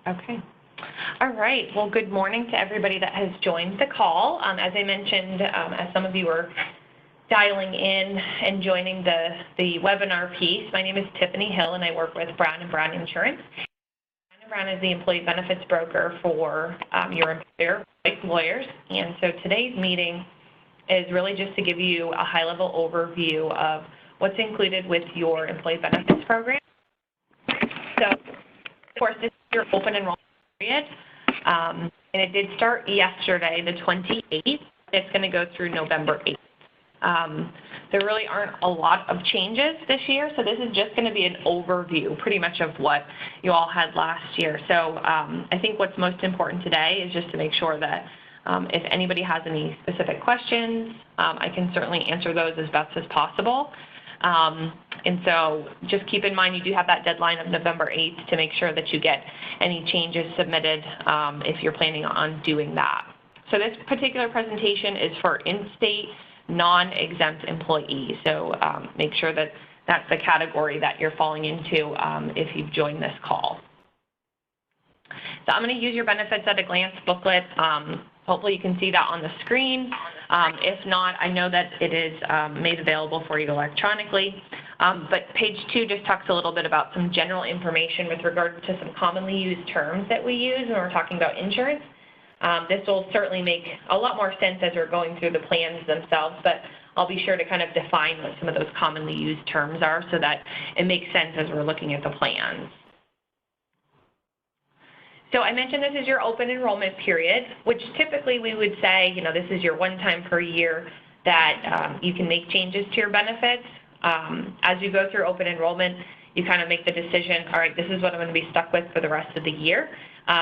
Okay. All right. Well, good morning to everybody that has joined the call. As I mentioned, as some of you were dialing in and joining the webinar piece, my name is Tiffany Hill, and I work with Brown & Brown Insurance. Brown & Brown is the employee benefits broker for your employer, like lawyers. And so today's meeting is really just to give you a high-level overview of what's included with your employee benefits program. So, of course, this is your open enrollment period, and it did start yesterday, the 28th. It's going to go through November 8th. There really aren't a lot of changes this year, so this is just going to be an overview pretty much of what you all had last year. So I think what's most important today is just to make sure that if anybody has any specific questions, I can certainly answer those as best as possible. And so just keep in mind you do have that deadline of November 8th to make sure that you get any changes submitted if you're planning on doing that. So this particular presentation is for in-state non-exempt employees. So make sure that that's the category that you're falling into if you've joined this call. So I'm going to use your benefits at a glance booklet. Hopefully you can see that on the screen. If not, I know that it is made available for you electronically. But page 2 just talks a little bit about some general information with regard to some commonly used terms that we use when we're talking about insurance. This will certainly make a lot more sense as we're going through the plans themselves, but I'll be sure to kind of define what some of those commonly used terms are so that it makes sense as we're looking at the plans. So I mentioned this is your open enrollment period, which typically we would say, you know, this is your one time per year that you can make changes to your benefits. As you go through open enrollment, you kind of make the decision, all right, this is what I'm going to be stuck with for the rest of the year,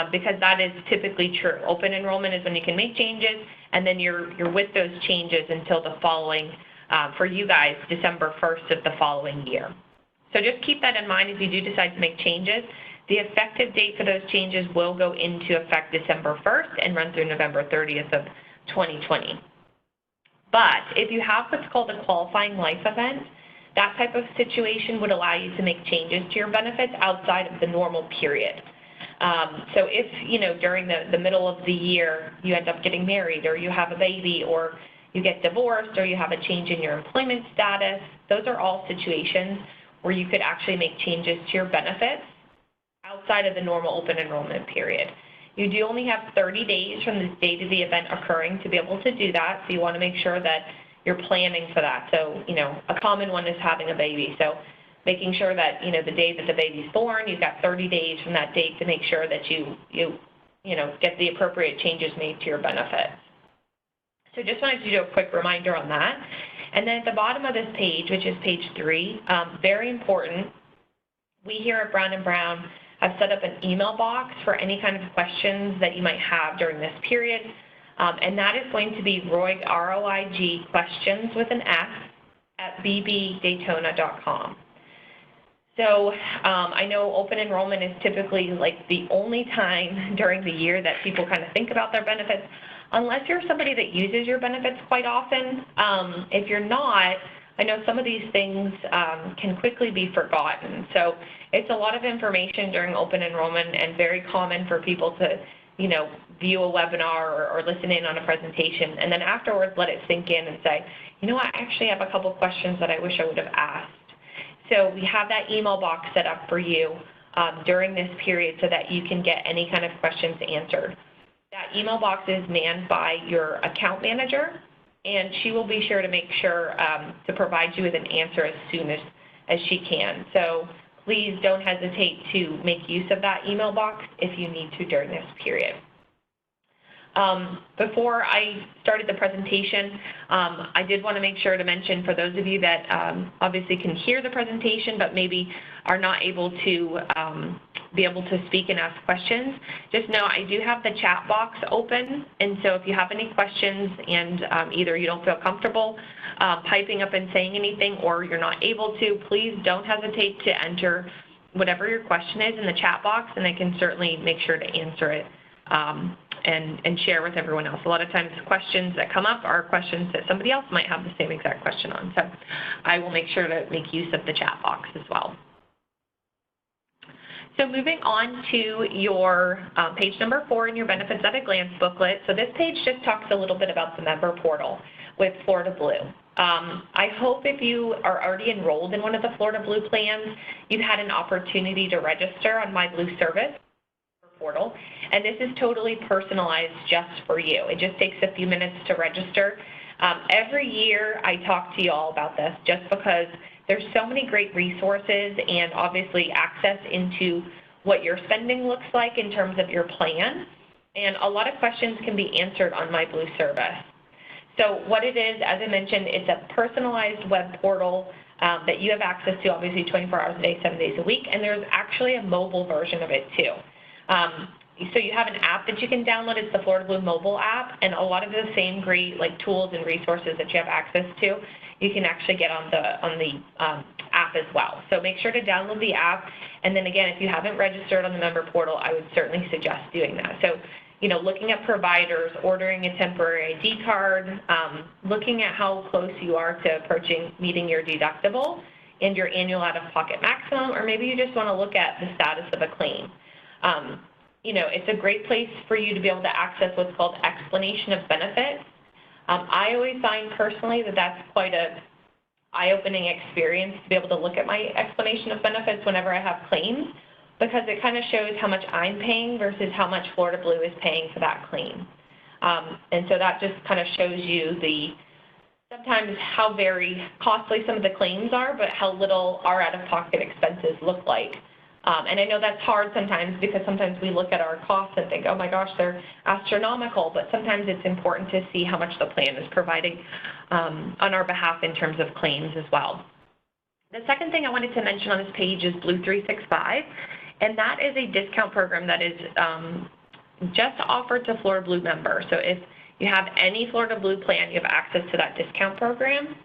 because that is typically true. Open enrollment is when you can make changes, and then you're with those changes until the following, for you guys, December 1st of the following year. So just keep that in mind as you do decide to make changes. The effective date for those changes will go into effect December 1st and run through November 30th of 2020. But if you have what's called a qualifying life event, that type of situation would allow you to make changes to your benefits outside of the normal period. So if, you know, during the middle of the year you end up getting married, or you have a baby, or you get divorced, or you have a change in your employment status, those are all situations where you could actually make changes to your benefits outside of the normal open enrollment period. You do only have 30 days from the date of the event occurring to be able to do that, so you want to make sure that you're planning for that. So, you know, a common one is having a baby. So making sure that, you know, the day that the baby's born, you've got 30 days from that date to make sure that you know, get the appropriate changes made to your benefits. So just wanted to do a quick reminder on that. And then at the bottom of this page, which is page 3, very important, we here at Brown & Brown have set up an email box for any kind of questions that you might have during this period. And that is going to be ROIG, R-O-I-G, questions with an S at bbdaytona.com. So I know open enrollment is typically like the only time during the year that people kind of think about their benefits, unless you're somebody that uses your benefits quite often. If you're not, I know some of these things can quickly be forgotten. So it's a lot of information during open enrollment, and very common for people to, you know, view a webinar or listen in on a presentation, and then afterwards let it sink in and say, you know what, I actually have a couple questions that I wish I would have asked. So we have that email box set up for you during this period so that you can get any kind of questions answered. That email box is manned by your account manager, and she will be sure to make sure to provide you with an answer as soon as she can. So please don't hesitate to make use of that email box if you need to during this period. Before I started the presentation, I did want to make sure to mention, for those of you that obviously can hear the presentation but maybe are not able to be able to speak and ask questions, just know I do have the chat box open, and so if you have any questions and either you don't feel comfortable piping up and saying anything, or you're not able to, please don't hesitate to enter whatever your question is in the chat box, and I can certainly make sure to answer it and share with everyone else. A lot of times questions that come up are questions that somebody else might have the same exact question on, so I will make sure to make use of the chat box as well. So moving on to your page number 4 in your Benefits at a Glance booklet. So this page just talks a little bit about the member portal with Florida Blue. I hope if you are already enrolled in one of the Florida Blue plans, you've had an opportunity to register on My Blue Service portal, and this is totally personalized just for you. It just takes a few minutes to register. Every year I talk to you all about this just because there's so many great resources and obviously access into what your spending looks like in terms of your plan, and a lot of questions can be answered on My Blue Service. So what it is, as I mentioned, it's a personalized web portal that you have access to obviously 24 hours a day, 7 days a week, and there's actually a mobile version of it too. So you have an app that you can download. It's the Florida Blue mobile app, and a lot of the same great tools and resources that you have access to, you can actually get on the app as well. So make sure to download the app, and then again, if you haven't registered on the member portal, I would certainly suggest doing that. So, you know, looking at providers, ordering a temporary ID card, looking at how close you are to approaching meeting your deductible and your annual out-of-pocket maximum, or maybe you just want to look at the status of a claim. You know, it's a great place for you to be able to access what's called explanation of benefits. I always find personally that that's quite a eye-opening experience to be able to look at my explanation of benefits whenever I have claims, because it kind of shows how much I'm paying versus how much Florida Blue is paying for that claim. And so that just kind of shows you sometimes how very costly some of the claims are, but how little our out-of-pocket expenses look like. And I know that's hard sometimes because sometimes we look at our costs and think, oh my gosh, they're astronomical, but sometimes it's important to see how much the plan is providing on our behalf in terms of claims as well. The second thing I wanted to mention on this page is Blue 365, and that is a discount program that is just offered to Florida Blue members. So if you have any Florida Blue plan, you have access to that discount program.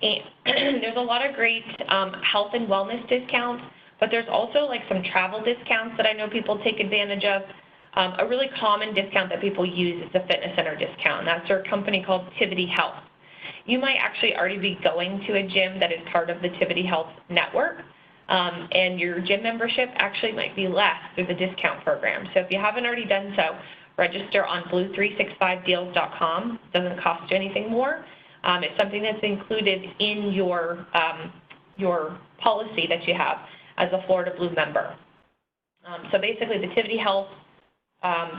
And there's a lot of great health and wellness discounts, but there's also some travel discounts that I know people take advantage of. A really common discount that people use is the fitness center discount, and that's their company called Tivity Health. You might actually already be going to a gym that is part of the Tivity Health network, and your gym membership actually might be less through the discount program. So if you haven't already done so, register on blue365deals.com. It doesn't cost you anything more. It's something that's included in your policy that you have as a Florida Blue member. So basically the Tivity Health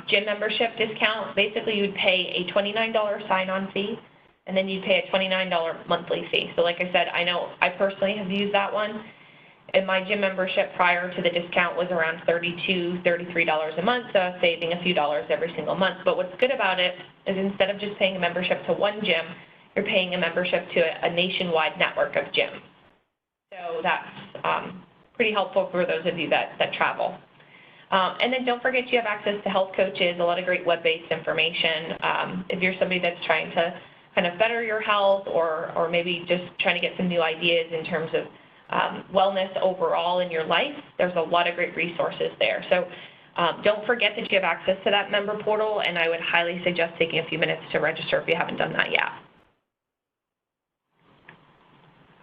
gym membership discount, basically you'd pay a $29 sign-on fee, and then you'd pay a $29 monthly fee. So like I said, I know I personally have used that one, and my gym membership prior to the discount was around $32, $33 a month, so I was saving a few dollars every single month. But what's good about it is instead of just paying a membership to one gym, you're paying a membership to a nationwide network of gyms. So that's pretty helpful for those of you that travel. And then don't forget you have access to health coaches, a lot of great web-based information. If you're somebody that's trying to kind of better your health or maybe just trying to get some new ideas in terms of wellness overall in your life, there's a lot of great resources there. So don't forget that you have access to that member portal, and I would highly suggest taking a few minutes to register if you haven't done that yet.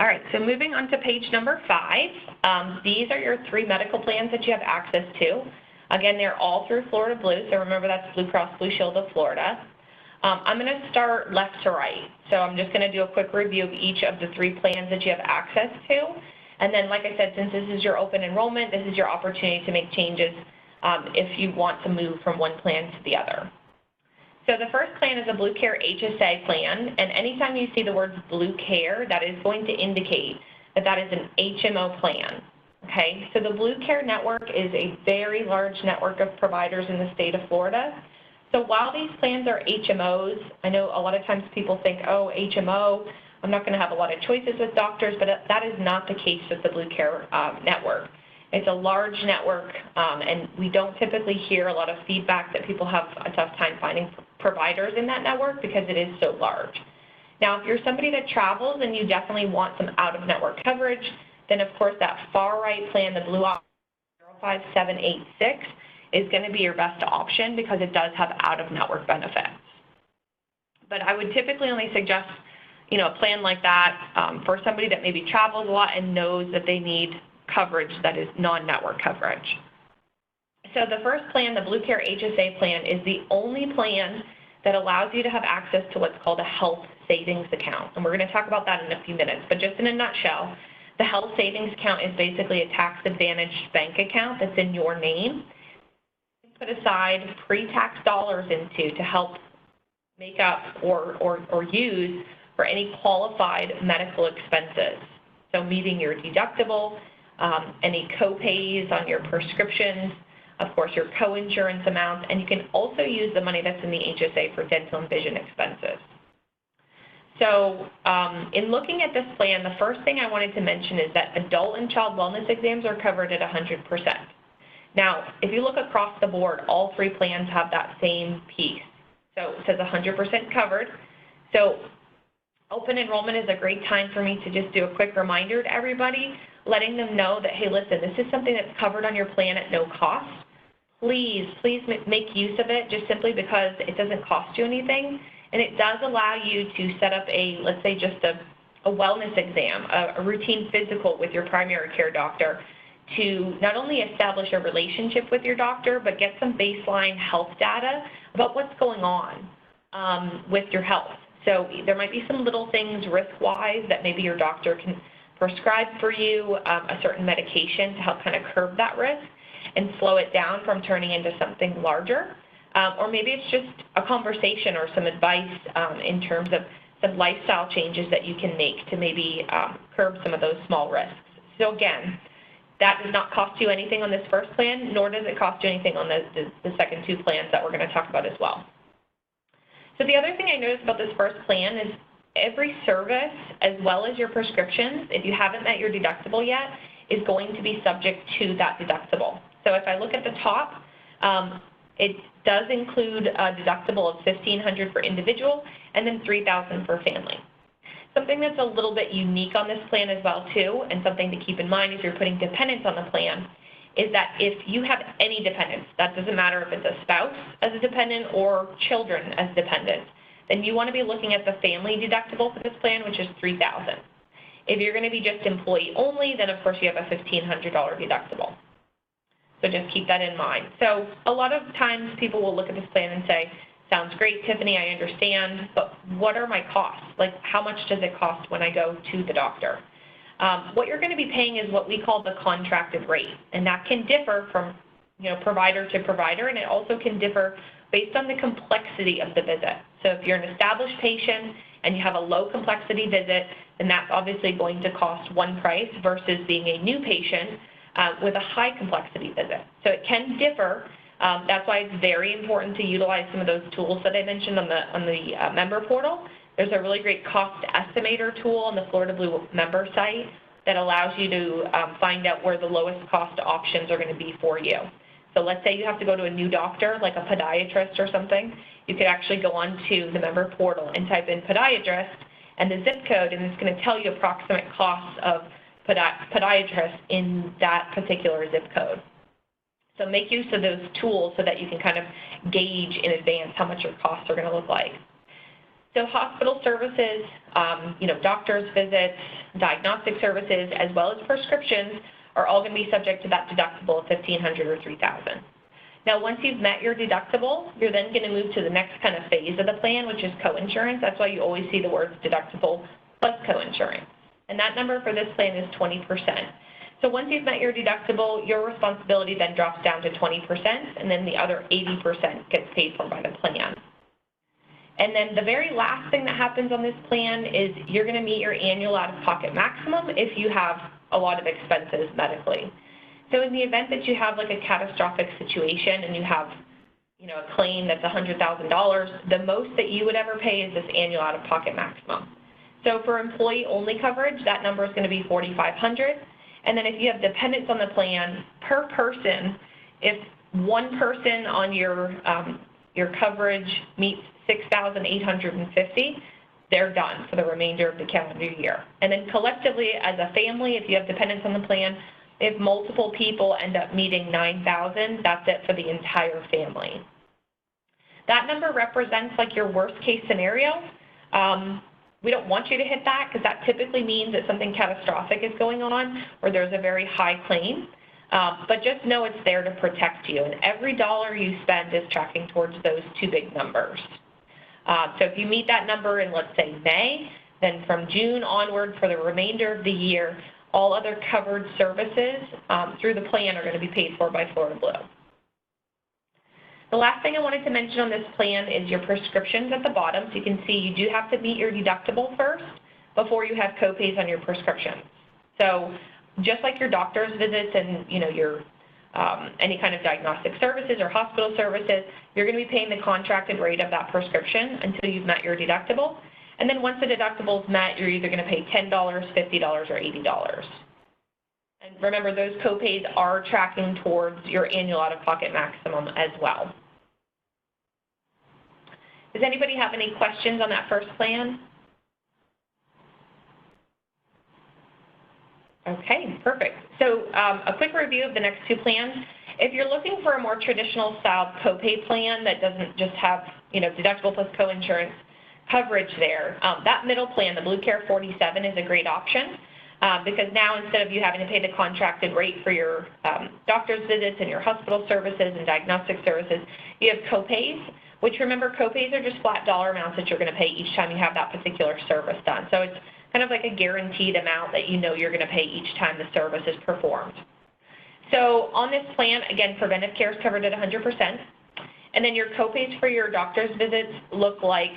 All right, so moving on to page number 5, these are your 3 medical plans that you have access to. Again, they're all through Florida Blue, so remember that's Blue Cross Blue Shield of Florida. I'm going to start left to right, so I'm just going to do a quick review of each of the 3 plans that you have access to. And then, like I said, since this is your open enrollment, this is your opportunity to make changes if you want to move from one plan to the other. So the first plan is a Blue Care HSA plan, and anytime you see the words Blue Care, that is going to indicate that that is an HMO plan, okay? So the Blue Care network is a very large network of providers in the state of Florida. So while these plans are HMOs, I know a lot of times people think, oh, HMO, I'm not going to have a lot of choices with doctors, but that is not the case with the Blue Care network. It's a large network, and we don't typically hear a lot of feedback that people have a tough time finding providers in that network because it is so large. Now, if you're somebody that travels and you definitely want some out-of-network coverage, then of course that far right plan, the Blue Option 05786, is going to be your best option because it does have out-of-network benefits. But I would typically only suggest, you know, a plan like that for somebody that maybe travels a lot and knows that they need coverage that is non-network coverage. So the first plan, the Blue Care HSA plan, is the only plan that allows you to have access to what's called a health savings account. And we're going to talk about that in a few minutes. But just in a nutshell, the health savings account is basically a tax-advantaged bank account that's in your name. You put aside pre-tax dollars into to help make up or use for any qualified medical expenses. So meeting your deductible, any co-pays on your prescriptions, of course, your co-insurance amounts, and you can also use the money that's in the HSA for dental and vision expenses. So in looking at this plan, the first thing I wanted to mention is that adult and child wellness exams are covered at 100%. Now, if you look across the board, all three plans have that same piece. So it says 100% covered. So open enrollment is a great time for me to just do a quick reminder to everybody, letting them know that, hey, listen, this is something that's covered on your plan at no cost. Please make use of it just simply because it doesn't cost you anything. And it does allow you to set up let's say just a wellness exam, a routine physical with your primary care doctor to not only establish a relationship with your doctor, but get some baseline health data about what's going on with your health. So there might be some little things risk-wise that maybe your doctor can prescribe for you a certain medication to help kind of curb that risk and slow it down from turning into something larger. Or maybe it's just a conversation or some advice in terms of some lifestyle changes that you can make to maybe curb some of those small risks. So again, that does not cost you anything on this first plan, nor does it cost you anything on the second two plans that we're going to talk about as well. So the other thing I noticed about this first plan is every service, as well as your prescriptions, if you haven't met your deductible yet, is going to be subject to that deductible. So if I look at the top, it does include a deductible of $1,500 for individual and then $3,000 for family. Something that's a little bit unique on this plan as well too, and something to keep in mind if you're putting dependents on the plan, is that if you have any dependents, that doesn't matter if it's a spouse as a dependent or children as dependents, then you want to be looking at the family deductible for this plan, which is $3,000. If you're going to be just employee only, then of course you have a $1,500 deductible. So just keep that in mind. So a lot of times people will look at this plan and say, sounds great, Tiffany, I understand, but what are my costs? Like, how much does it cost when I go to the doctor? What you're going to be paying is what we call the contracted rate, and that can differ from provider to provider, and it also can differ based on the complexity of the visit. So if you're an established patient and you have a low complexity visit, then that's obviously going to cost one price versus being a new patient with a high complexity visit. So it can differ. That's why it's very important to utilize some of those tools that I mentioned on the member portal. There's a really great cost estimator tool on the Florida Blue member site that allows you to find out where the lowest cost options are going to be for you. So let's say you have to go to a new doctor, like a podiatrist or something. You could actually go onto the member portal and type in podiatrist and the zip code, and it's going to tell you approximate costs of podiatrists in that particular zip code. So make use of those tools so that you can kind of gauge in advance how much your costs are going to look like. So hospital services, doctor's visits, diagnostic services, as well as prescriptions are all going to be subject to that deductible of $1,500 or $3,000. Now, once you've met your deductible, you're then going to move to the next kind of phase of the plan, which is coinsurance. That's why you always see the words deductible plus coinsurance. And that number for this plan is 20%. So once you've met your deductible, your responsibility then drops down to 20%, and then the other 80% gets paid for by the plan. And then the very last thing that happens on this plan is you're going to meet your annual out-of-pocket maximum if you have a lot of expenses medically. So in the event that you have like a catastrophic situation and you have a claim that's $100,000, the most that you would ever pay is this annual out-of-pocket maximum. So for employee-only coverage, that number is going to be $4,500. And then if you have dependents on the plan, per person, if one person on your coverage meets $6,850, they're done for the remainder of the calendar year. And then collectively, as a family, if you have dependents on the plan, if multiple people end up meeting $9,000, that's it for the entire family. That number represents like your worst case scenario. We don't want you to hit that because that typically means that something catastrophic is going on or there's a very high claim. But just know it's there to protect you, and every dollar you spend is tracking towards those two big numbers. So if you meet that number in, let's say, May, then from June onward for the remainder of the year, all other covered services through the plan are going to be paid for by Florida Blue. The last thing I wanted to mention on this plan is your prescriptions at the bottom. So you can see you do have to meet your deductible first before you have copays on your prescriptions. So just like your doctor's visits and your any kind of diagnostic services or hospital services, you're going to be paying the contracted rate of that prescription until you've met your deductible. And then once the deductible is met, you're either going to pay $10, $50, or $80. And remember, those copays are tracking towards your annual out-of-pocket maximum as well. Does anybody have any questions on that first plan? Okay, perfect. So a quick review of the next two plans. If you're looking for a more traditional style copay plan that doesn't just have deductible plus coinsurance coverage there, that middle plan, the Blue Care 47, is a great option because now instead of you having to pay the contracted rate for your doctor's visits and your hospital services and diagnostic services, you have copays, which remember copays are just flat dollar amounts that you're going to pay each time you have that particular service done. So it's kind of like a guaranteed amount that you're going to pay each time the service is performed. So on this plan, again, preventive care is covered at 100%. And then your copays for your doctor's visits look like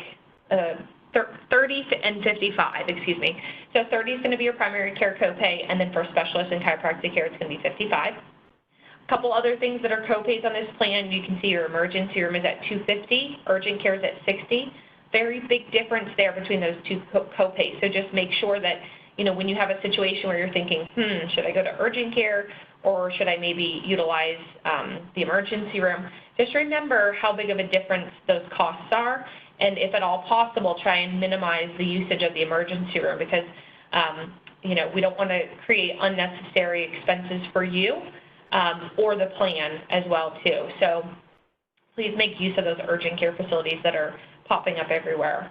30 and 55, excuse me. So 30 is going to be your primary care copay, and then for specialist and chiropractic care, it's going to be 55. A couple other things that are copays on this plan, you can see your emergency room is at 250, urgent care is at 60. Very big difference there between those two copays. So just make sure that, when you have a situation where you're thinking, should I go to urgent care or should I maybe utilize the emergency room, just remember how big of a difference those costs are. And if at all possible, try and minimize the usage of the emergency room because, we don't want to create unnecessary expenses for you or the plan as well, too. So please make use of those urgent care facilities that are popping up everywhere.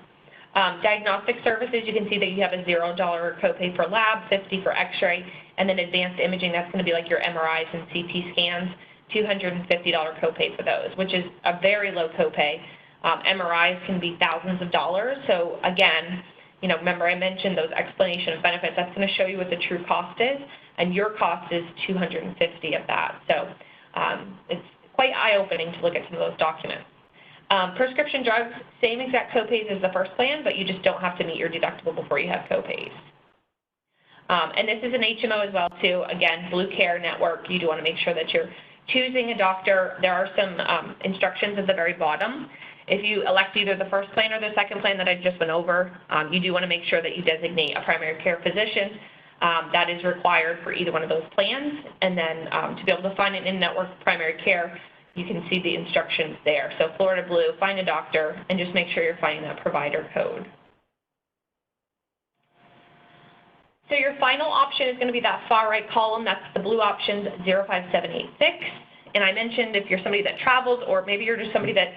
Diagnostic services, you can see that you have a $0 copay for lab, $50 for x-ray, and then advanced imaging, that's going to be like your MRIs and CT scans, $250 copay for those, which is a very low copay. MRIs can be thousands of dollars. So again, remember I mentioned those explanation of benefits. That's going to show you what the true cost is, and your cost is $250 of that. So it's quite eye-opening to look at some of those documents. Prescription drugs, same exact copays as the first plan, but you just don't have to meet your deductible before you have copays. And this is an HMO as well, too. Again, Blue Care Network, you do want to make sure that you're choosing a doctor. There are some instructions at the very bottom. If you elect either the first plan or the second plan that I just went over, you do want to make sure that you designate a primary care physician. That is required for either one of those plans. And then to be able to find an in-network primary care, you can see the instructions there. So Florida Blue, find a doctor, and just make sure you're finding that provider code. So your final option is going to be that far right column. That's the blue options 05786. And I mentioned if you're somebody that travels or maybe you're just somebody that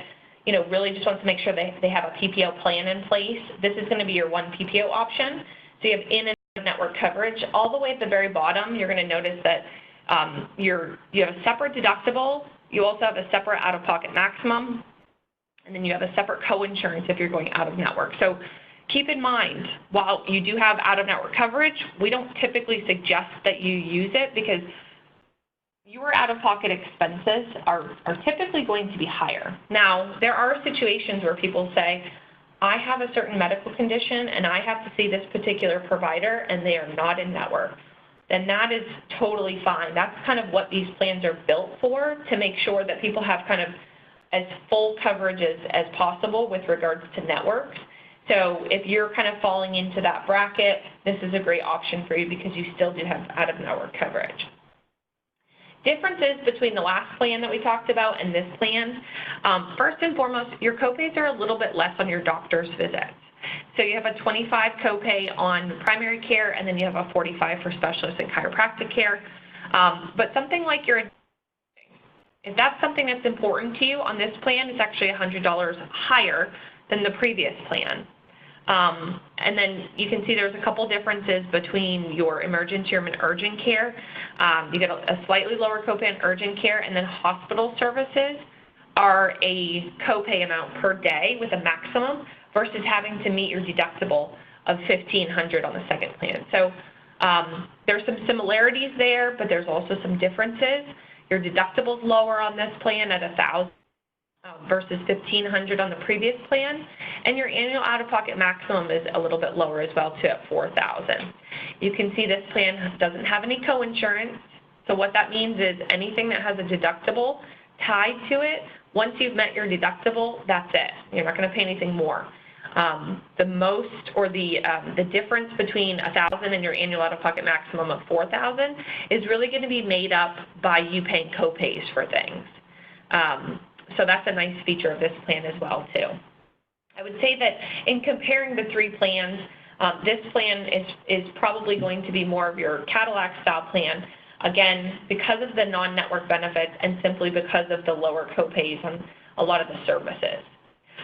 really just wants to make sure they have a PPO plan in place, this is going to be your one PPO option. So you have in and out network coverage. All the way at the very bottom, you're going to notice that you have a separate deductible. You also have a separate out-of-pocket maximum, and then you have a separate co-insurance if you're going out-of-network. So keep in mind, while you do have out-of-network coverage, we don't typically suggest that you use it because your out-of-pocket expenses are typically going to be higher. Now, there are situations where people say, I have a certain medical condition and I have to see this particular provider and they are not in network. Then that is totally fine. That's kind of what these plans are built for, to make sure that people have kind of as full coverage as possible with regards to networks. So if you're kind of falling into that bracket, this is a great option for you because you still do have out-of-network coverage. Differences between the last plan that we talked about and this plan. First and foremost, your copays are a little bit less on your doctor's visits. So you have a 25 copay on primary care, and then you have a 45 for specialist and chiropractic care. But something like if that's something that's important to you on this plan, it's actually $100 higher than the previous plan. And then you can see there's a couple differences between your emergency room and urgent care. You get a slightly lower copay in urgent care, and then hospital services are a copay amount per day with a maximum versus having to meet your deductible of $1,500 on the second plan. So there's some similarities there, but there's also some differences. Your deductible's lower on this plan at $1,000 versus $1,500 on the previous plan, and your annual out-of-pocket maximum is a little bit lower as well too at $4,000. You can see this plan doesn't have any co-insurance, so what that means is anything that has a deductible tied to it, once you've met your deductible, that's it. You're not going to pay anything more. The most, or the difference between $1,000 and your annual out-of-pocket maximum of $4,000 is really going to be made up by you paying co-pays for things. So that's a nice feature of this plan as well too. I would say that in comparing the three plans, this plan is probably going to be more of your Cadillac style plan, again, because of the non-network benefits and simply because of the lower co-pays on a lot of the services.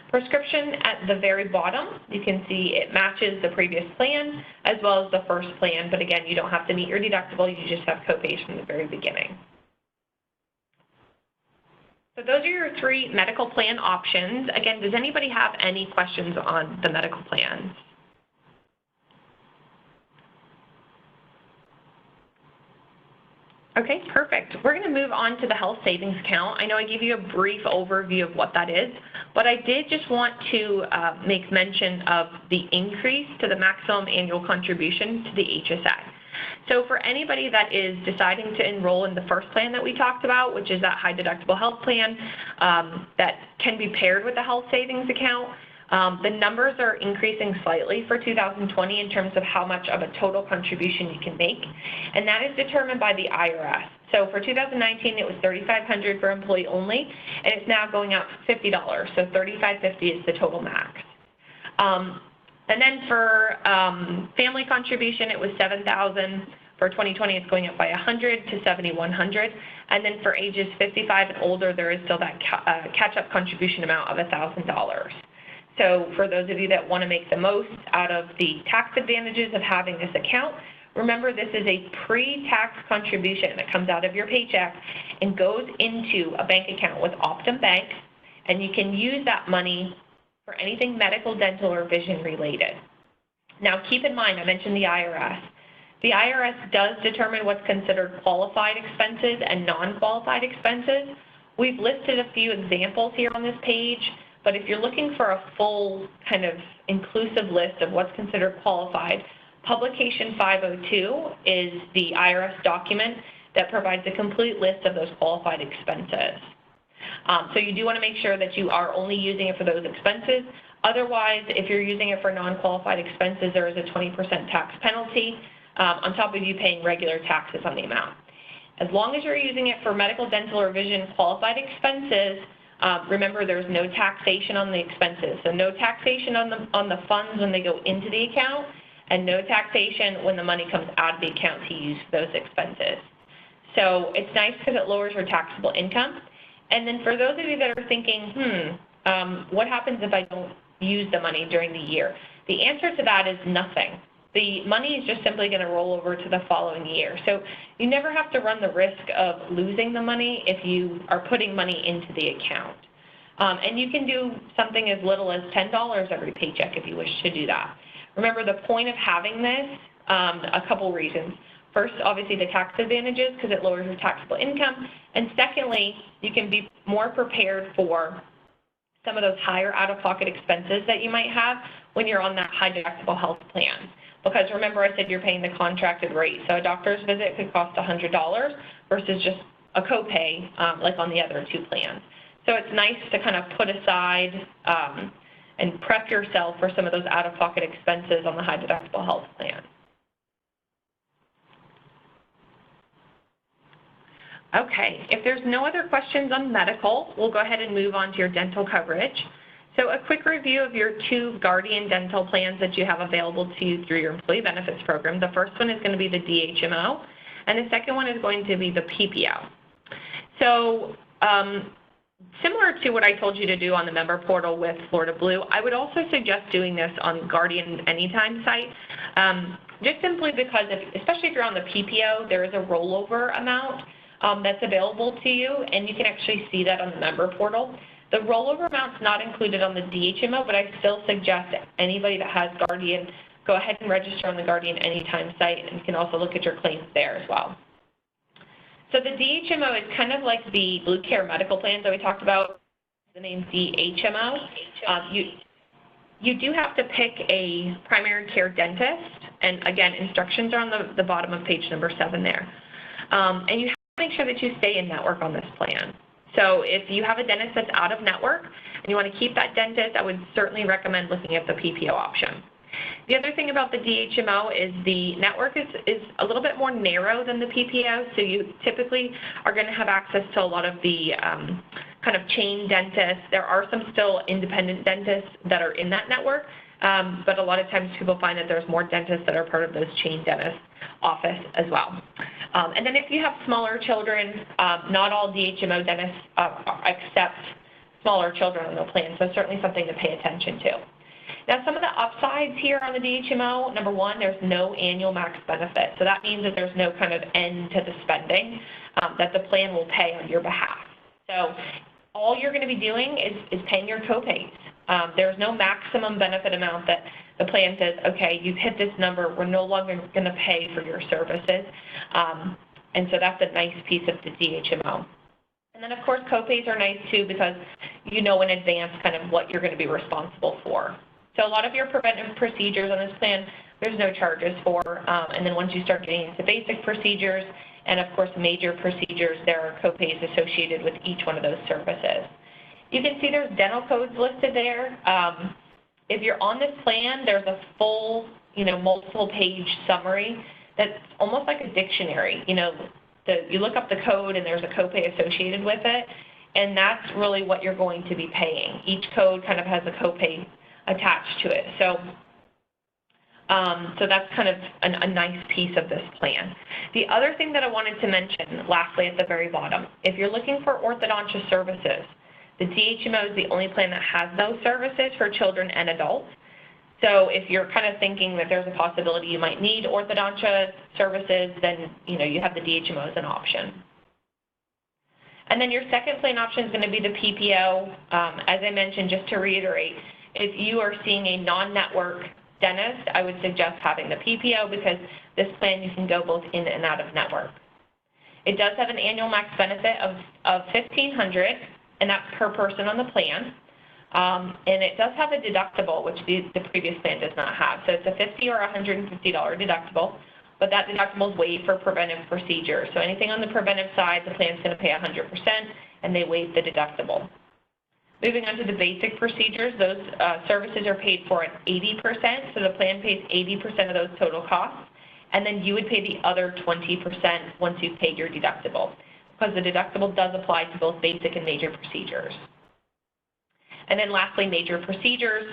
Prescription at the very bottom, you can see it matches the previous plan as well as the first plan, but again, you don't have to meet your deductible, you just have co-pays from the very beginning. So those are your three medical plan options. Again, does anybody have any questions on the medical plans? Okay, perfect. We're going to move on to the health savings account. I know I gave you a brief overview of what that is, but I did just want to make mention of the increase to the maximum annual contribution to the HSA. So for anybody that is deciding to enroll in the first plan that we talked about, which is that high deductible health plan that can be paired with the health savings account, the numbers are increasing slightly for 2020 in terms of how much of a total contribution you can make, and that is determined by the IRS. So for 2019, it was $3,500 for employee only, and it's now going up $50. So $3,550 is the total max. And then for family contribution, it was $7,000. For 2020, it's going up by $100 to $7,100. And then for ages 55 and older, there is still that catch-up contribution amount of $1,000. So for those of you that want to make the most out of the tax advantages of having this account, remember this is a pre-tax contribution that comes out of your paycheck and goes into a bank account with Optum Bank, and you can use that money for anything medical, dental, or vision related. Now keep in mind, I mentioned the IRS. The IRS does determine what's considered qualified expenses and non-qualified expenses. We've listed a few examples here on this page, but if you're looking for a full kind of inclusive list of what's considered qualified, Publication 502 is the IRS document that provides a complete list of those qualified expenses. So you do want to make sure that you are only using it for those expenses. Otherwise, if you're using it for non-qualified expenses, there is a 20% tax penalty on top of you paying regular taxes on the amount. As long as you're using it for medical, dental, or vision qualified expenses, remember there's no taxation on the expenses. So no taxation on the funds when they go into the account, and no taxation when the money comes out of the account to use those expenses. So it's nice because it lowers your taxable income. And then for those of you that are thinking, what happens if I don't use the money during the year? The answer to that is nothing. The money is just simply going to roll over to the following year. So you never have to run the risk of losing the money if you are putting money into the account. And you can do something as little as $10 every paycheck if you wish to do that. Remember, the point of having this, a couple reasons. First, obviously, the tax advantages because it lowers your taxable income. And secondly, you can be more prepared for some of those higher out-of-pocket expenses that you might have when you're on that high deductible health plan. Because remember, I said you're paying the contracted rate. So a doctor's visit could cost $100 versus just a copay like on the other two plans. So it's nice to kind of put aside and prep yourself for some of those out-of-pocket expenses on the high deductible health plan. Okay, if there's no other questions on medical, we'll go ahead and move on to your dental coverage. So a quick review of your two Guardian dental plans that you have available to you through your employee benefits program. The first one is going to be the DHMO, and the second one is going to be the PPO. So Similar to what I told you to do on the member portal with Florida Blue, I would also suggest doing this on Guardian Anytime site, just simply because, especially if you're on the PPO, there is a rollover amount that's available to you, and you can actually see that on the member portal. The rollover amount's not included on the DHMO, but I still suggest anybody that has Guardian, go ahead and register on the Guardian Anytime site, and you can also look at your claims there as well. So the DHMO is kind of like the Blue Care medical plans that we talked about, the name DHMO. You do have to pick a primary care dentist, and again, instructions are on the bottom of page number 7 there. And you have to make sure that you stay in network on this plan. So if you have a dentist that's out of network and you want to keep that dentist, I would certainly recommend looking at the PPO option. The other thing about the DHMO is the network is a little bit more narrow than the PPO, so you typically are going to have access to a lot of the kind of chain dentists. There are some still independent dentists that are in that network, but a lot of times people find that there's more dentists that are part of those chain dentist office as well. And then if you have smaller children, not all DHMO dentists accept smaller children on the plan, so certainly something to pay attention to. Now, some of the upsides here on the DHMO, number one, there's no annual max benefit. So that means that there's no kind of end to the spending that the plan will pay on your behalf. So all you're going to be doing is paying your copays. There's no maximum benefit amount that the plan says, okay, you've hit this number, we're no longer going to pay for your services. And so that's a nice piece of the DHMO. And then, of course, copays are nice, too, because you know in advance kind of what you're going to be responsible for. So a lot of your preventive procedures on this plan, there's no charges for, and then once you start getting into basic procedures and, of course, major procedures, there are copays associated with each one of those services. You can see there's dental codes listed there. If you're on this plan, there's a full, multiple-page summary that's almost like a dictionary. You look up the code and there's a copay associated with it, and that's really what you're going to be paying. Each code kind of has a copay attached to it. So that's kind of a nice piece of this plan. The other thing that I wanted to mention, lastly at the very bottom, if you're looking for orthodontia services, the DHMO is the only plan that has those services for children and adults. So if you're kind of thinking that there's a possibility you might need orthodontia services, then you have the DHMO as an option. And then your second plan option is going to be the PPO. As I mentioned, just to reiterate, if you are seeing a non-network dentist, I would suggest having the PPO because this plan you can go both in and out of network. It does have an annual max benefit of $1,500, and that's per person on the plan. And it does have a deductible, which the previous plan does not have. So it's a $50 or $150 deductible, but that deductible is waived for preventive procedures. So anything on the preventive side, the plan's going to pay 100%, and they waive the deductible. Moving on to the basic procedures, those services are paid for at 80%, so the plan pays 80% of those total costs, and then you would pay the other 20% once you've paid your deductible, because the deductible does apply to both basic and major procedures. And then lastly, major procedures,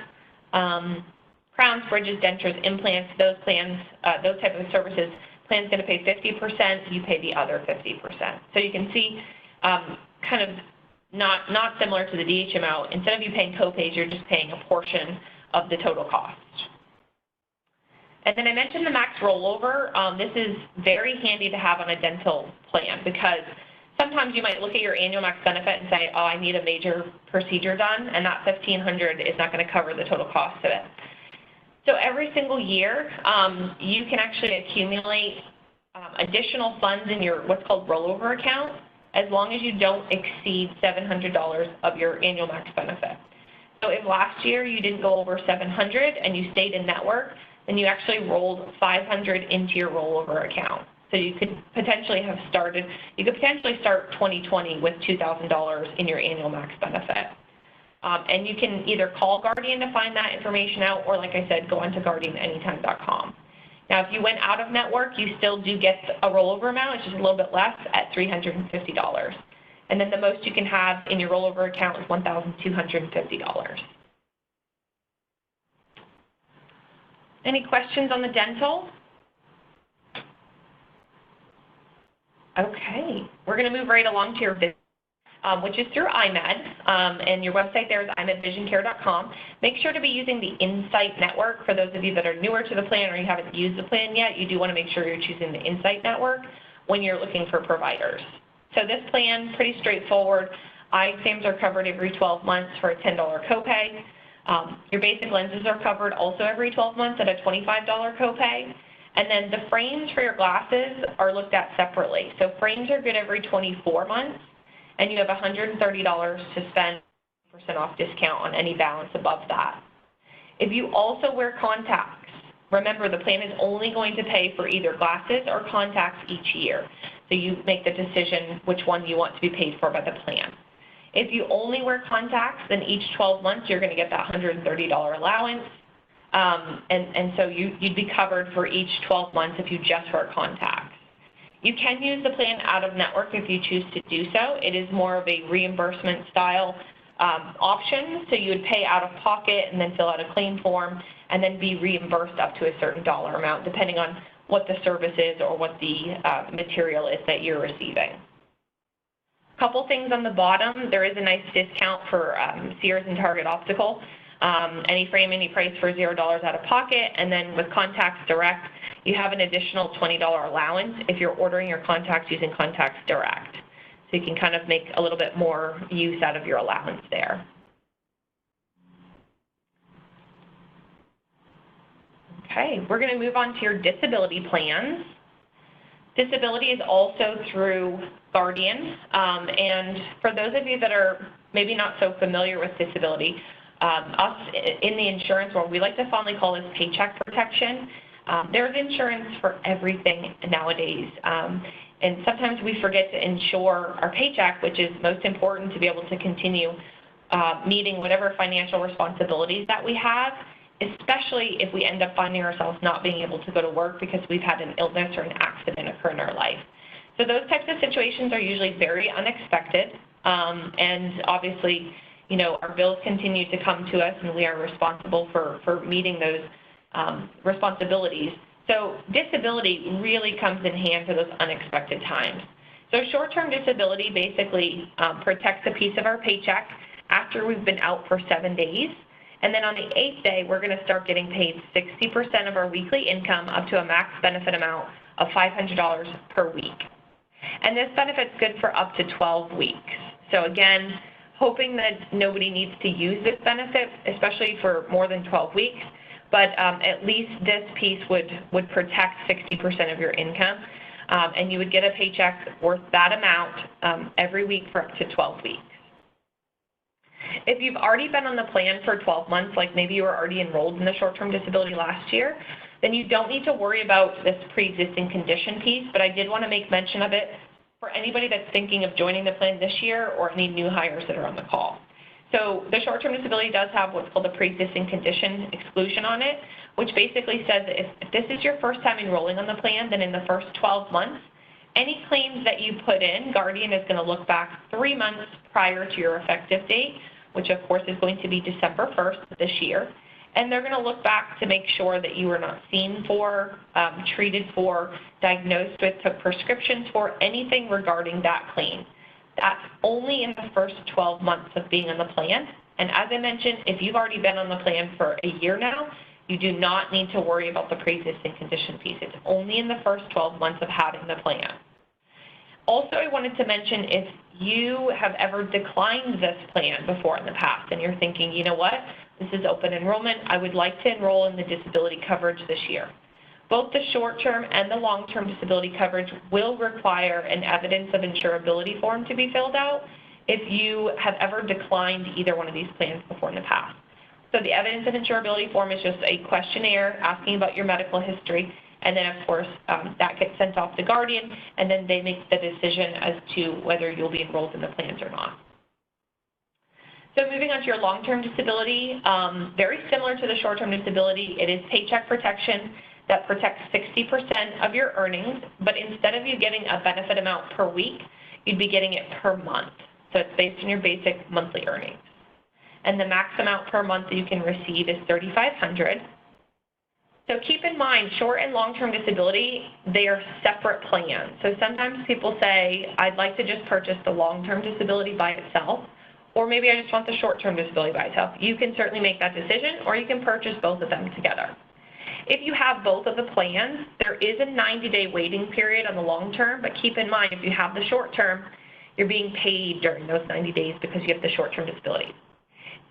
crowns, bridges, dentures, implants, those plans, those type of services, plan's going to pay 50%, you pay the other 50%. So you can see kind of not similar to the DHMO. Instead of you paying copays, you're just paying a portion of the total cost. And then I mentioned the max rollover. This is very handy to have on a dental plan because sometimes you might look at your annual max benefit and say, oh, I need a major procedure done, and that $1,500 is not going to cover the total cost of it. So every single year, you can actually accumulate additional funds in your what's called rollover account, as long as you don't exceed $700 of your annual max benefit. So if last year you didn't go over $700 and you stayed in network, then you actually rolled $500 into your rollover account. So you could potentially start 2020 with $2,000 in your annual max benefit. And you can either call Guardian to find that information out, or like I said, go onto guardiananytime.com. Now, if you went out of network, you still do get a rollover amount, which is a little bit less at $350. And then the most you can have in your rollover account is $1,250. Any questions on the dental? Okay, we're going to move right along to your vision. which is through IMED, and your website there is imedvisioncare.com. Make sure to be using the Insight Network. For those of you that are newer to the plan or you haven't used the plan yet, you do want to make sure you're choosing the Insight Network when you're looking for providers. So this plan, pretty straightforward. Eye exams are covered every 12 months for a $10 copay. Your basic lenses are covered also every 12 months at a $25 copay. And then the frames for your glasses are looked at separately. So frames are good every 24 months, and you have $130 to spend 10% off discount on any balance above that. If you also wear contacts, remember the plan is only going to pay for either glasses or contacts each year. So you make the decision which one you want to be paid for by the plan. If you only wear contacts, then each 12 months you're going to get that $130 allowance. And so you'd be covered for each 12 months if you just wear contacts. You can use the plan out of network if you choose to do so. It is more of a reimbursement style option, so you would pay out of pocket and then fill out a claim form and then be reimbursed up to a certain dollar amount depending on what the service is or what the material is that you're receiving. Couple things on the bottom. There is a nice discount for Sears and Target Optical. Any frame, any price for $0 out of pocket, and then with Contacts Direct, you have an additional $20 allowance if you're ordering your contacts using Contacts Direct. So you can kind of make a little bit more use out of your allowance there. Okay, we're going to move on to your disability plans. Disability is also through Guardian, and for those of you that are maybe not so familiar with disability, us in the insurance world, we like to fondly call this paycheck protection. There's insurance for everything nowadays, and sometimes we forget to insure our paycheck, which is most important to be able to continue meeting whatever financial responsibilities that we have, especially if we end up finding ourselves not being able to go to work because we've had an illness or an accident occur in our life. So those types of situations are usually very unexpected, and obviously, you know, our bills continue to come to us and we are responsible for meeting those responsibilities. So disability really comes in hand for those unexpected times. So short-term disability basically protects a piece of our paycheck after we've been out for 7 days. And then on the 8th day, we're going to start getting paid 60% of our weekly income up to a max benefit amount of $500 per week. And this benefit's good for up to 12 weeks. So again, hoping that nobody needs to use this benefit, especially for more than 12 weeks, but at least this piece would protect 60% of your income, and you would get a paycheck worth that amount every week for up to 12 weeks. If you've already been on the plan for 12 months, like maybe you were already enrolled in the short-term disability last year, then you don't need to worry about this pre-existing condition piece, but I did want to make mention of it for anybody that's thinking of joining the plan this year or any new hires that are on the call. So the short-term disability does have what's called a pre-existing condition exclusion on it, which basically says that if this is your first time enrolling on the plan, then in the first 12 months, any claims that you put in, Guardian is going to look back 3 months prior to your effective date, which of course is going to be December 1st of this year. And they're going to look back to make sure that you were not seen for, treated for, diagnosed with, took prescriptions for, anything regarding that claim. That's only in the first 12 months of being on the plan. And as I mentioned, if you've already been on the plan for a year now, you do not need to worry about the pre-existing condition piece. It's only in the first 12 months of having the plan. Also, I wanted to mention if you have ever declined this plan before in the past and you're thinking, you know what, this is open enrollment, I would like to enroll in the disability coverage this year. Both the short-term and the long-term disability coverage will require an evidence of insurability form to be filled out if you have ever declined either one of these plans before in the past. So the evidence of insurability form is just a questionnaire asking about your medical history, and then of course that gets sent off to Guardian, and then they make the decision as to whether you'll be enrolled in the plans or not. So moving on to your long-term disability, very similar to the short-term disability, it is paycheck protection that protects 60% of your earnings, but instead of you getting a benefit amount per week, you'd be getting it per month. So it's based on your basic monthly earnings. And the max amount per month that you can receive is $3,500. So keep in mind, short and long-term disability, they are separate plans. So sometimes people say, I'd like to just purchase the long-term disability by itself, or maybe I just want the short-term disability by itself. You can certainly make that decision, or you can purchase both of them together. If you have both of the plans, there is a 90-day waiting period on the long-term, but keep in mind, if you have the short-term, you're being paid during those 90 days because you have the short-term disability.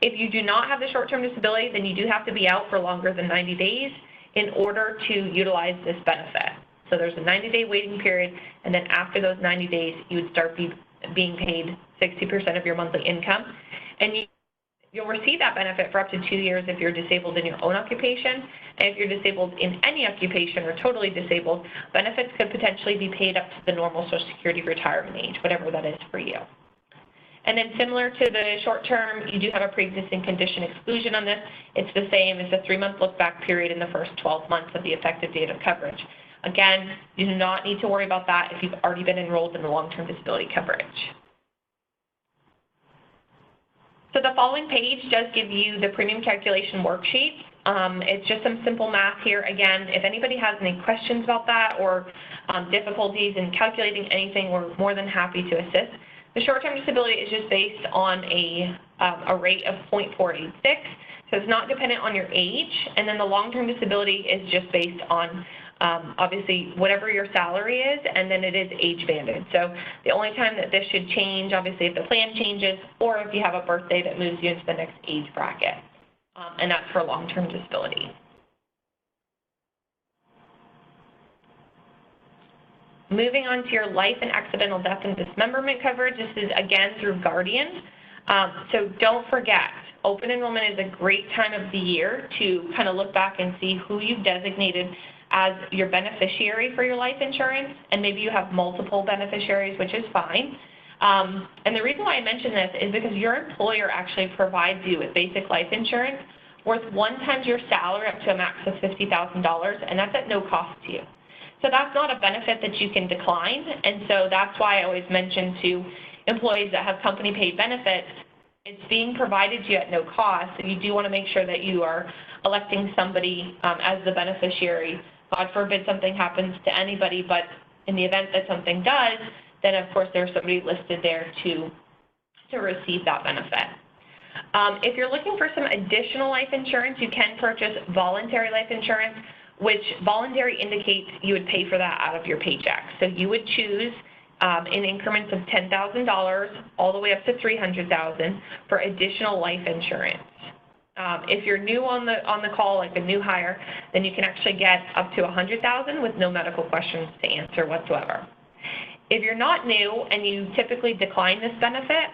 If you do not have the short-term disability, then you do have to be out for longer than 90 days in order to utilize this benefit. So there's a 90-day waiting period, and then after those 90 days, you would start being paid 60% of your monthly income. And you'll receive that benefit for up to 2 years if you're disabled in your own occupation. And if you're disabled in any occupation or totally disabled, benefits could potentially be paid up to the normal Social Security retirement age, whatever that is for you. And then similar to the short term, you do have a pre-existing condition exclusion on this. It's the same. It's a 3-month look-back period in the first 12 months of the effective date of coverage. Again, you do not need to worry about that if you've already been enrolled in the long-term disability coverage. So the following page does give you the premium calculation worksheet. It's just some simple math here. Again, if anybody has any questions about that or difficulties in calculating anything, we're more than happy to assist. The short-term disability is just based on a rate of 0.486, so it's not dependent on your age. And then the long-term disability is just based on obviously whatever your salary is, and then it is age-banded. So the only time that this should change, obviously, if the plan changes or if you have a birthday that moves you into the next age bracket, and that's for long-term disability. Moving on to your life and accidental death and dismemberment coverage, this is again through Guardian. So don't forget, open enrollment is a great time of the year to kind of look back and see who you've designated as your beneficiary for your life insurance, and maybe you have multiple beneficiaries, which is fine. And the reason why I mention this is because your employer actually provides you with basic life insurance worth 1 times your salary up to a max of $50,000, and that's at no cost to you. So that's not a benefit that you can decline, and so that's why I always mention to employees that have company-paid benefits, it's being provided to you at no cost, and you do want to make sure that you are electing somebody as the beneficiary. God forbid something happens to anybody, but in the event that something does, then of course there's somebody listed there to receive that benefit. If you're looking for some additional life insurance, you can purchase voluntary life insurance, which voluntary indicates you would pay for that out of your paycheck. So you would choose in increments of $10,000 all the way up to $300,000 for additional life insurance. If you're new on the call, like a new hire, then you can actually get up to $100,000 with no medical questions to answer whatsoever. If you're not new and you typically decline this benefit,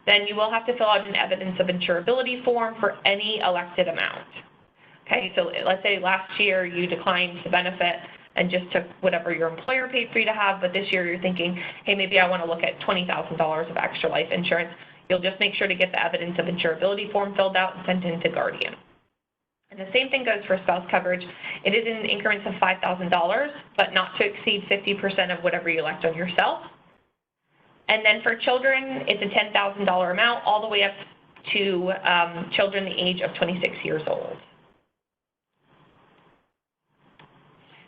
then you will have to fill out an evidence of insurability form for any elected amount. Okay, so let's say last year you declined the benefit and just took whatever your employer paid for you to have, but this year you're thinking, hey, maybe I want to look at $20,000 of extra life insurance. You'll just make sure to get the evidence of insurability form filled out and sent in to Guardian. And the same thing goes for spouse coverage. It is in increments of $5,000, but not to exceed 50% of whatever you elect on yourself. And then for children, it's a $10,000 amount all the way up to children the age of 26 years old.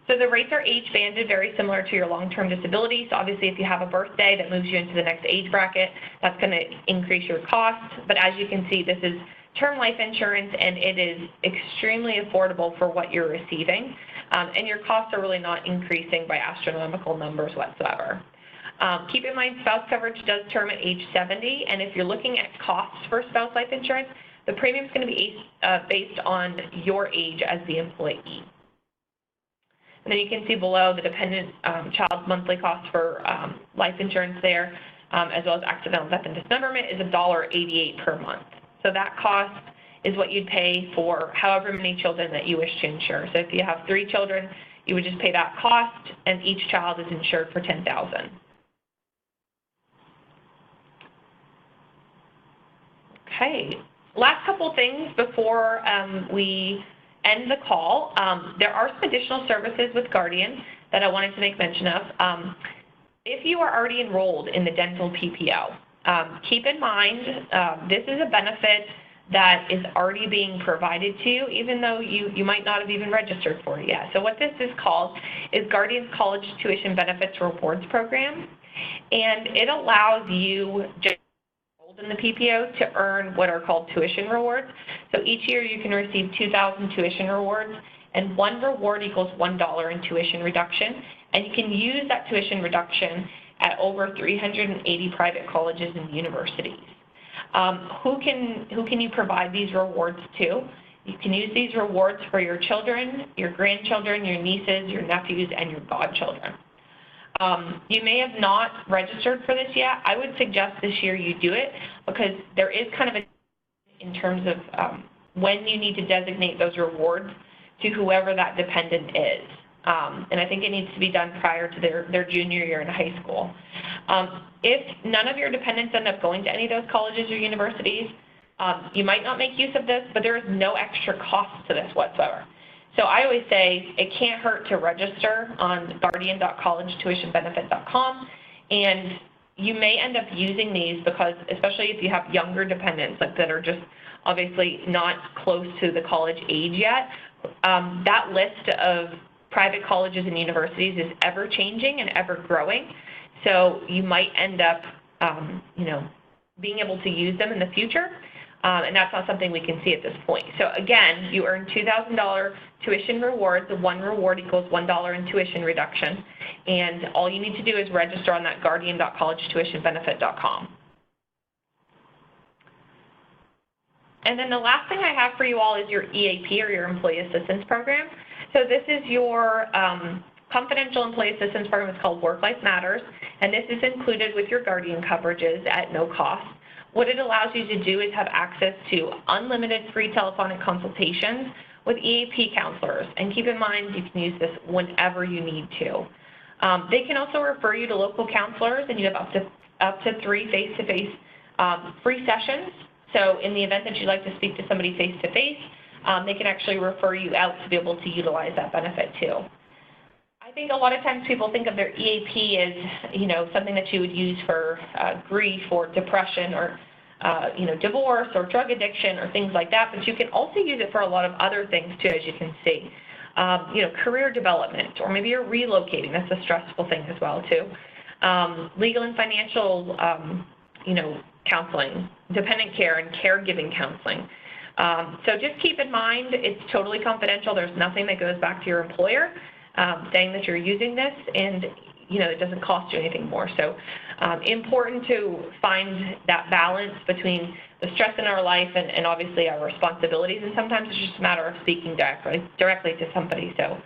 So the rates are age banded, very similar to your long-term disability. So obviously if you have a birthday that moves you into the next age bracket, that's going to increase your cost. But as you can see, this is term life insurance, and it is extremely affordable for what you're receiving. And your costs are really not increasing by astronomical numbers whatsoever. Keep in mind, spouse coverage does term at age 70, and if you're looking at costs for spouse life insurance, the premium is going to be based on your age as the employee. And then you can see below the dependent child's monthly cost for life insurance there, as well as accidental death and dismemberment, is $1.88 per month. So that cost is what you'd pay for however many children that you wish to insure. So if you have 3 children, you would just pay that cost, and each child is insured for $10,000. Okay, last couple things before we end the call. There are some additional services with Guardian that I wanted to make mention of. If you are already enrolled in the dental PPO, keep in mind this is a benefit that is already being provided to you, even though you might not have even registered for it yet. So what this is called is Guardian's College Tuition Benefits Rewards Program, and it allows you just in the PPO to earn what are called tuition rewards. So each year you can receive 2,000 tuition rewards, and one reward equals $1 in tuition reduction, and you can use that tuition reduction at over 380 private colleges and universities. Who can you provide these rewards to? You can use these rewards for your children, your grandchildren, your nieces, your nephews, and your godchildren. You may have not registered for this yet. I would suggest this year you do it, because there is kind of a in terms of when you need to designate those rewards to whoever that dependent is. And I think it needs to be done prior to their junior year in high school. If none of your dependents end up going to any of those colleges or universities, you might not make use of this, but there is no extra cost to this whatsoever. So I always say it can't hurt to register on guardian.collegetuitionbenefit.com, and you may end up using these because, especially if you have younger dependents that are just obviously not close to the college age yet, that list of private colleges and universities is ever changing and ever growing. So you might end up, being able to use them in the future, and that's not something we can see at this point. So again, you earn $2,000 tuition rewards. One reward equals $1 in tuition reduction, and all you need to do is register on that guardian.collegetuitionbenefit.com. And then the last thing I have for you all is your EAP, or your Employee Assistance Program. So this is your confidential employee assistance program. It's called Work Life Matters, and this is included with your Guardian coverages at no cost. What it allows you to do is have access to unlimited free telephonic consultations with EAP counselors. And keep in mind, you can use this whenever you need to. They can also refer you to local counselors, and you have up to 3 face-to-face free sessions. So in the event that you'd like to speak to somebody face-to-face, they can actually refer you out to be able to utilize that benefit too. I think a lot of times people think of their EAP as, something that you would use for grief or depression or, divorce or drug addiction or things like that, but you can also use it for a lot of other things too, as you can see. Career development, or maybe you're relocating. That's a stressful thing as well too. Legal and financial, counseling, dependent care and caregiving counseling. So just keep in mind, it's totally confidential. There's nothing that goes back to your employer saying that you're using this, and it doesn't cost you anything more. So important to find that balance between the stress in our life and obviously our responsibilities, and sometimes it's just a matter of speaking directly to somebody. So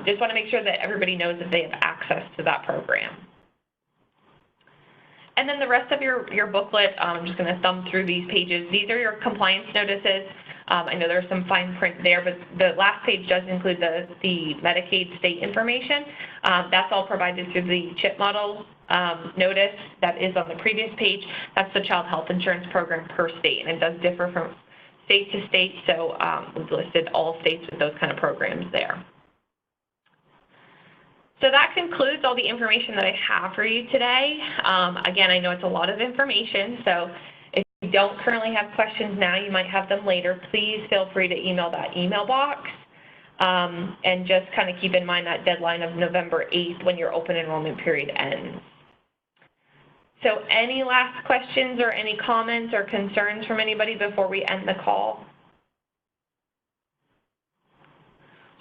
just want to make sure that everybody knows that they have access to that program. And then the rest of your booklet, I'm just going to thumb through these pages. These are your compliance notices. I know there's some fine print there, but the last page does include the Medicaid state information. That's all provided through the CHIP model notice that is on the previous page. That's the child health insurance program per state, and it does differ from state to state, so we've listed all states with those kind of programs there. So that concludes all the information that I have for you today. Again, I know it's a lot of information, so if you don't currently have questions now, you might have them later. Please feel free to email that email box, and just kind of keep in mind that deadline of November 8th when your open enrollment period ends. So any last questions or any comments or concerns from anybody before we end the call?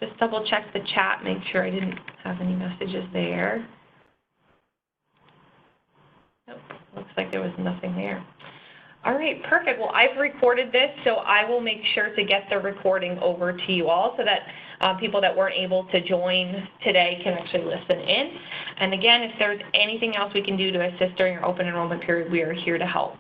Just double check the chat, make sure I didn't have any messages there. Nope, looks like there was nothing there. All right, perfect. Well, I've recorded this, so I will make sure to get the recording over to you all so that people that weren't able to join today can actually listen in. And again, if there's anything else we can do to assist during your open enrollment period, we are here to help.